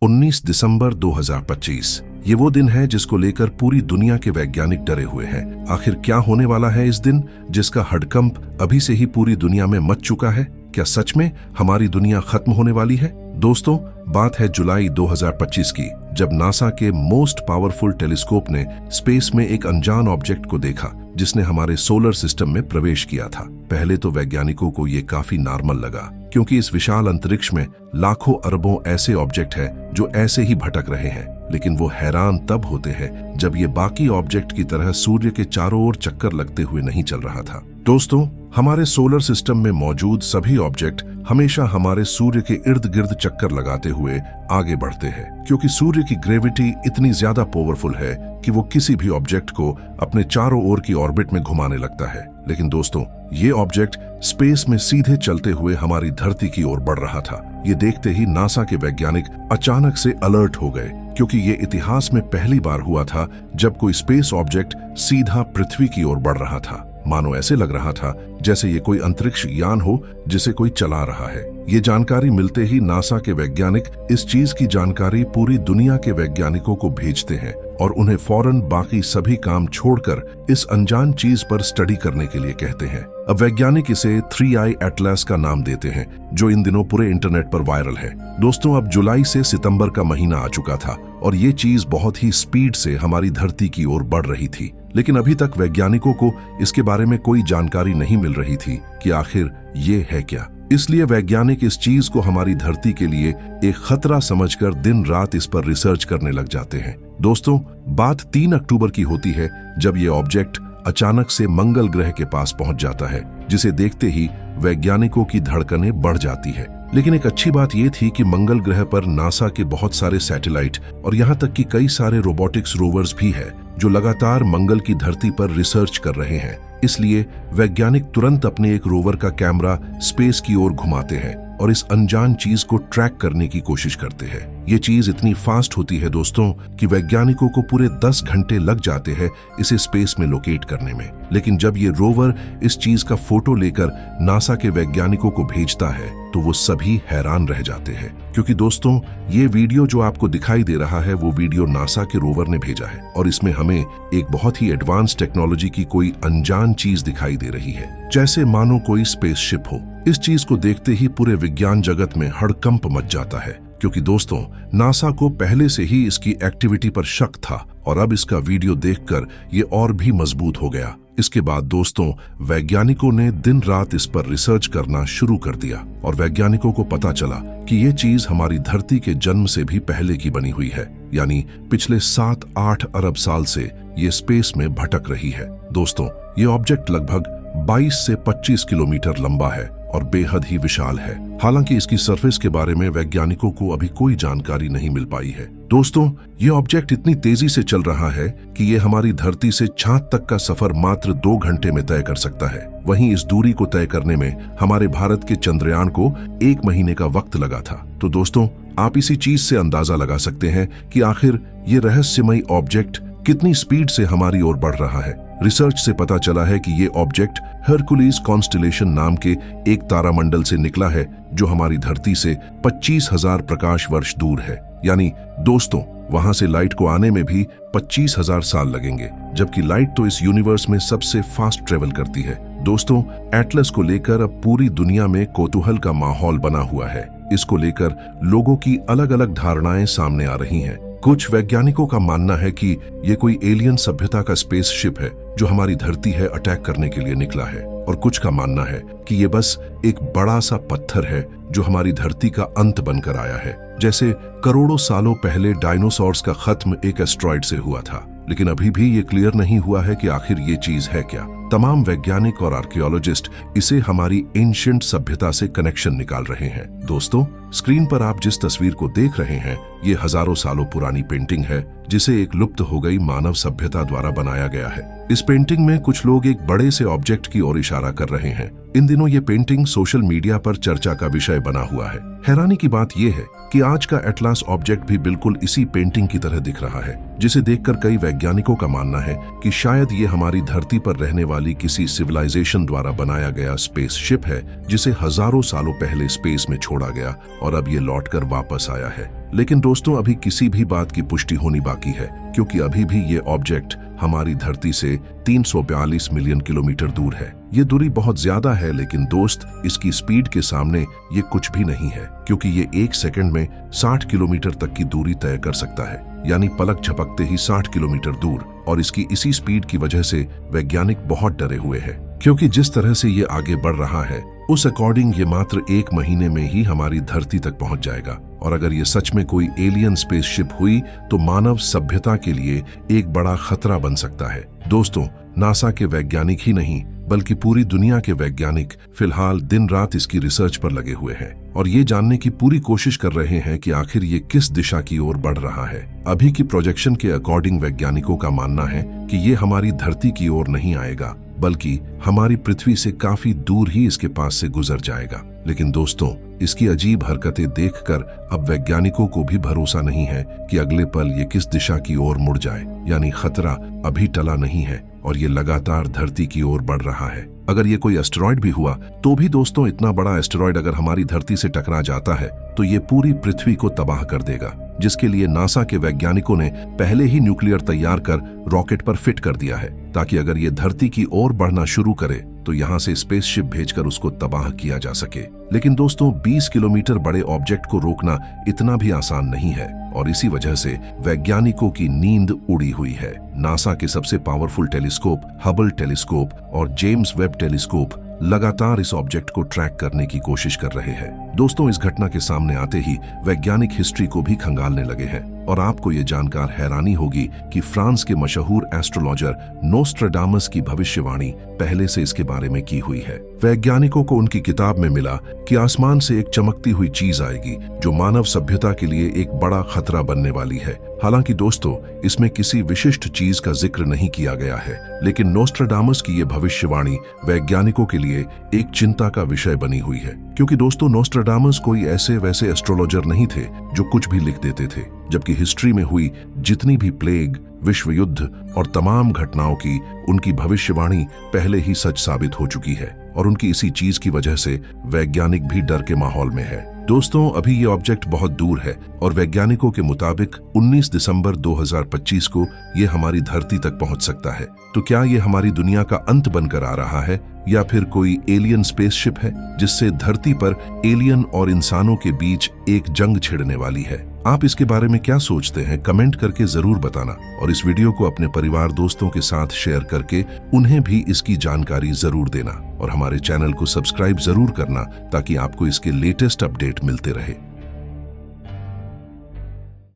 19 दिसंबर 2025। ये वो दिन है जिसको लेकर पूरी दुनिया के वैज्ञानिक डरे हुए हैं। आखिर क्या होने वाला है इस दिन, जिसका हड़कंप अभी से ही पूरी दुनिया में मच चुका है? क्या सच में हमारी दुनिया खत्म होने वाली है? दोस्तों, बात है जुलाई 2025 की, जब नासा के मोस्ट पावरफुल टेलीस्कोप ने स्पेस में एक अनजान ऑब्जेक्ट को देखा जिसने हमारे सोलर सिस्टम में प्रवेश किया था। पहले तो वैज्ञानिकों को ये काफी नॉर्मल लगा, क्योंकि इस विशाल अंतरिक्ष में लाखों अरबों ऐसे ऑब्जेक्ट हैं जो ऐसे ही भटक रहे हैं। लेकिन वो हैरान तब होते हैं जब ये बाकी ऑब्जेक्ट की तरह सूर्य के चारों ओर चक्कर लगते हुए नहीं चल रहा था। दोस्तों, हमारे सोलर सिस्टम में मौजूद सभी ऑब्जेक्ट हमेशा हमारे सूर्य के इर्द गिर्द चक्कर लगाते हुए आगे बढ़ते हैं, क्योंकि सूर्य की ग्रेविटी इतनी ज्यादा पावरफुल है कि वो किसी भी ऑब्जेक्ट को अपने चारों ओर की ऑर्बिट में घुमाने लगता है। लेकिन दोस्तों, ये ऑब्जेक्ट स्पेस में सीधे चलते हुए हमारी धरती की ओर बढ़ रहा था। ये देखते ही नासा के वैज्ञानिक अचानक से अलर्ट हो गए, क्योंकि ये इतिहास में पहली बार हुआ था जब कोई स्पेस ऑब्जेक्ट सीधा पृथ्वी की ओर बढ़ रहा था। मानो ऐसे लग रहा था जैसे ये कोई अंतरिक्ष यान हो जिसे कोई चला रहा है। ये जानकारी मिलते ही नासा के वैज्ञानिक इस चीज की जानकारी पूरी दुनिया के वैज्ञानिकों को भेजते हैं और उन्हें फौरन बाकी सभी काम छोड़कर इस अनजान चीज पर स्टडी करने के लिए कहते हैं। अब वैज्ञानिक इसे 3i एटलस का नाम देते हैं, जो इन दिनों पूरे इंटरनेट पर वायरल है। दोस्तों, अब जुलाई से सितंबर का महीना आ चुका था और ये चीज बहुत ही स्पीड से हमारी धरती की ओर बढ़ रही थी। लेकिन अभी तक वैज्ञानिकों को इसके बारे में कोई जानकारी नहीं मिल रही थी कि आखिर ये है क्या। इसलिए वैज्ञानिक इस चीज को हमारी धरती के लिए एक खतरा समझकर दिन रात इस पर रिसर्च करने लग जाते हैं। दोस्तों, बात 3 अक्टूबर की होती है, जब ये ऑब्जेक्ट अचानक से मंगल ग्रह के पास पहुंच जाता है, जिसे देखते ही वैज्ञानिकों की धड़कनें बढ़ जाती है। लेकिन एक अच्छी बात यह थी कि मंगल ग्रह पर नासा के बहुत सारे सैटेलाइट और यहाँ तक कि कई सारे रोबोटिक्स रोवर्स भी है जो लगातार मंगल की धरती पर रिसर्च कर रहे हैं। इसलिए वैज्ञानिक तुरंत अपने एक रोवर का कैमरा स्पेस की ओर घुमाते हैं और इस अनजान चीज को ट्रैक करने की कोशिश करते हैं। ये चीज इतनी फास्ट होती है दोस्तों कि वैज्ञानिकों को पूरे 10 घंटे लग जाते हैं इसे स्पेस में लोकेट करने में। लेकिन जब ये रोवर इस चीज का फोटो लेकर नासा के वैज्ञानिकों को भेजता है तो वो सभी हैरान रह जाते हैं, क्योंकि दोस्तों, ये वीडियो जो आपको दिखाई दे रहा है वो वीडियो नासा के रोवर ने भेजा है और इसमें हमें एक बहुत ही एडवांस टेक्नोलॉजी की कोई अनजान चीज दिखाई दे रही है, जैसे मानो कोई स्पेसशिप हो। इस चीज को देखते ही पूरे विज्ञान जगत में हड़कंप मच जाता है, क्योंकि दोस्तों, नासा को पहले से ही इसकी एक्टिविटी पर शक था और अब इसका वीडियो देखकर ये और भी मजबूत हो गया। इसके बाद दोस्तों, वैज्ञानिकों ने दिन रात इस पर रिसर्च करना शुरू कर दिया और वैज्ञानिकों को पता चला कि ये चीज हमारी धरती के जन्म से भी पहले की बनी हुई है, यानी पिछले 7-8 अरब साल से ये स्पेस में भटक रही है। दोस्तों, ये ऑब्जेक्ट लगभग 22 से 25 किलोमीटर लंबा है और बेहद ही विशाल है। हालांकि इसकी सरफेस के बारे में वैज्ञानिकों को अभी कोई जानकारी नहीं मिल पाई है। दोस्तों, ये ऑब्जेक्ट इतनी तेजी से चल रहा है कि ये हमारी धरती से चांद तक का सफर मात्र 2 घंटे में तय कर सकता है। वहीं इस दूरी को तय करने में हमारे भारत के चंद्रयान को 1 महीने का वक्त लगा था। तो दोस्तों, आप इसी चीज से अंदाजा लगा सकते हैं कि आखिर ये रहस्यमयी ऑब्जेक्ट कितनी स्पीड से हमारी ओर बढ़ रहा है। रिसर्च से पता चला है कि ये ऑब्जेक्ट हरकुलिस कॉन्स्टेलेशन नाम के एक तारामंडल से निकला है, जो हमारी धरती से 25,000 प्रकाश वर्ष दूर है। यानी दोस्तों, वहां से लाइट को आने में भी 25,000 साल लगेंगे, जबकि लाइट तो इस यूनिवर्स में सबसे फास्ट ट्रेवल करती है। दोस्तों, एटलस को लेकर अब पूरी दुनिया में कौतूहल का माहौल बना हुआ है। इसको लेकर लोगों की अलग अलग धारणाएं सामने आ रही हैं। कुछ वैज्ञानिकों का मानना है कि ये कोई एलियन सभ्यता का स्पेसशिप है जो हमारी धरती है अटैक करने के लिए निकला है, और कुछ का मानना है कि ये बस एक बड़ा सा पत्थर है जो हमारी धरती का अंत बनकर आया है, जैसे करोड़ों सालों पहले डायनासोर्स का खत्म एक एस्ट्रॉइड से हुआ था। लेकिन अभी भी ये क्लियर नहीं हुआ है कि आखिर ये चीज है क्या। तमाम वैज्ञानिक और आर्कियोलॉजिस्ट इसे हमारी एंशिएंट सभ्यता से कनेक्शन निकाल रहे हैं। दोस्तों, स्क्रीन पर आप जिस तस्वीर को देख रहे हैं ये हजारों सालों पुरानी पेंटिंग है, जिसे एक लुप्त हो गई मानव सभ्यता द्वारा बनाया गया है। इस पेंटिंग में कुछ लोग एक बड़े से ऑब्जेक्ट की ओर इशारा कर रहे हैं। इन दिनों ये पेंटिंग सोशल मीडिया पर चर्चा का विषय बना हुआ है। हैरानी की बात यह है कि आज का एटलस ऑब्जेक्ट भी बिल्कुल इसी पेंटिंग की तरह दिख रहा है, जिसे देखकर कई वैज्ञानिकों का मानना है कि शायद ये हमारी धरती पर रहने वाली किसी सिविलाइजेशन द्वारा बनाया गया स्पेसशिप है, जिसे हजारों सालों पहले स्पेस में छोड़ा गया और अब ये लौटकर वापस आया है। लेकिन दोस्तों अभी किसी भी बात की पुष्टि होनी बाकी है, क्योंकि अभी भी ये ऑब्जेक्ट हमारी धरती से 342 मिलियन किलोमीटर दूर है। ये दूरी बहुत ज्यादा है, लेकिन दोस्त इसकी स्पीड के सामने ये कुछ भी नहीं है, क्योंकि ये 1 सेकंड में 60 किलोमीटर तक की दूरी तय कर सकता है, यानी पलक झपकते ही 60 किलोमीटर दूर। और इसकी इसी स्पीड की वजह से वैज्ञानिक बहुत डरे हुए हैं, क्योंकि जिस तरह से ये आगे बढ़ रहा है उस अकॉर्डिंग ये मात्र 1 महीने में ही हमारी धरती तक पहुंच जाएगा। और अगर ये सच में कोई एलियन स्पेसशिप हुई तो मानव सभ्यता के लिए एक बड़ा खतरा बन सकता है। दोस्तों नासा के वैज्ञानिक ही नहीं बल्कि पूरी दुनिया के वैज्ञानिक फिलहाल दिन रात इसकी रिसर्च पर लगे हुए हैं और ये जानने की पूरी कोशिश कर रहे हैं कि आखिर ये किस दिशा की ओर बढ़ रहा है। अभी की प्रोजेक्शन के अकॉर्डिंग वैज्ञानिकों का मानना है कि ये हमारी धरती की ओर नहीं आएगा, बल्कि हमारी पृथ्वी से काफी दूर ही इसके पास से गुजर जाएगा। लेकिन दोस्तों इसकी अजीब हरकतें देखकर अब वैज्ञानिकों को भी भरोसा नहीं है कि अगले पल ये किस दिशा की ओर मुड़ जाए, यानी खतरा अभी टला नहीं है और ये लगातार धरती की ओर बढ़ रहा है। अगर ये कोई एस्टेरॉयड भी हुआ तो भी दोस्तों इतना बड़ा एस्टेरॉयड अगर हमारी धरती से टकरा जाता है तो ये पूरी पृथ्वी को तबाह कर देगा, जिसके लिए नासा के वैज्ञानिकों ने पहले ही न्यूक्लियर तैयार कर रॉकेट पर फिट कर दिया है, ताकि अगर ये धरती की ओर बढ़ना शुरू करे तो यहाँ से स्पेसशिप भेजकर उसको तबाह किया जा सके। लेकिन दोस्तों 20 किलोमीटर बड़े ऑब्जेक्ट को रोकना इतना भी आसान नहीं है और इसी वजह से वैज्ञानिकों की नींद उड़ी हुई है। नासा के सबसे पावरफुल टेलीस्कोप हबल टेलीस्कोप और जेम्स वेब टेलीस्कोप लगातार इस ऑब्जेक्ट को ट्रैक करने की कोशिश कर रहे हैं। दोस्तों इस घटना के सामने आते ही वैज्ञानिक हिस्ट्री को भी खंगालने लगे हैं और आपको ये जानकर हैरानी होगी कि फ्रांस के मशहूर एस्ट्रोलॉजर नोस्ट्राडामस की भविष्यवाणी पहले से इसके बारे में की हुई है। वैज्ञानिकों को उनकी किताब में मिला कि आसमान से एक चमकती हुई चीज आएगी जो मानव सभ्यता के लिए एक बड़ा खतरा बनने वाली है। हालांकि दोस्तों इसमें किसी विशिष्ट चीज का जिक्र नहीं किया गया है, लेकिन नोस्ट्राडामस की ये भविष्यवाणी वैज्ञानिकों के लिए एक चिंता का विषय बनी हुई है, क्योंकि दोस्तों नोस्ट्राडामस कोई ऐसे वैसे एस्ट्रोलॉजर नहीं थे जो कुछ भी लिख देते थे, जबकि हिस्ट्री में हुई जितनी भी प्लेग, विश्व युद्ध और तमाम घटनाओं की उनकी भविष्यवाणी पहले ही सच साबित हो चुकी है और उनकी इसी चीज की वजह से वैज्ञानिक भी डर के माहौल में है। दोस्तों अभी ये ऑब्जेक्ट बहुत दूर है और वैज्ञानिकों के मुताबिक 19 दिसंबर 2025 को ये हमारी धरती तक पहुंच सकता है। तो क्या ये हमारी दुनिया का अंत बनकर आ रहा है या फिर कोई एलियन स्पेसशिप है जिससे धरती पर एलियन और इंसानों के बीच एक जंग छिड़ने वाली है? आप इसके बारे में क्या सोचते हैं? कमेंट करके जरूर बताना और इस वीडियो को अपने परिवार दोस्तों के साथ शेयर करके उन्हें भी इसकी जानकारी जरूर देना और हमारे चैनल को सब्सक्राइब जरूर करना ताकि आपको इसके लेटेस्ट अपडेट मिलते रहे।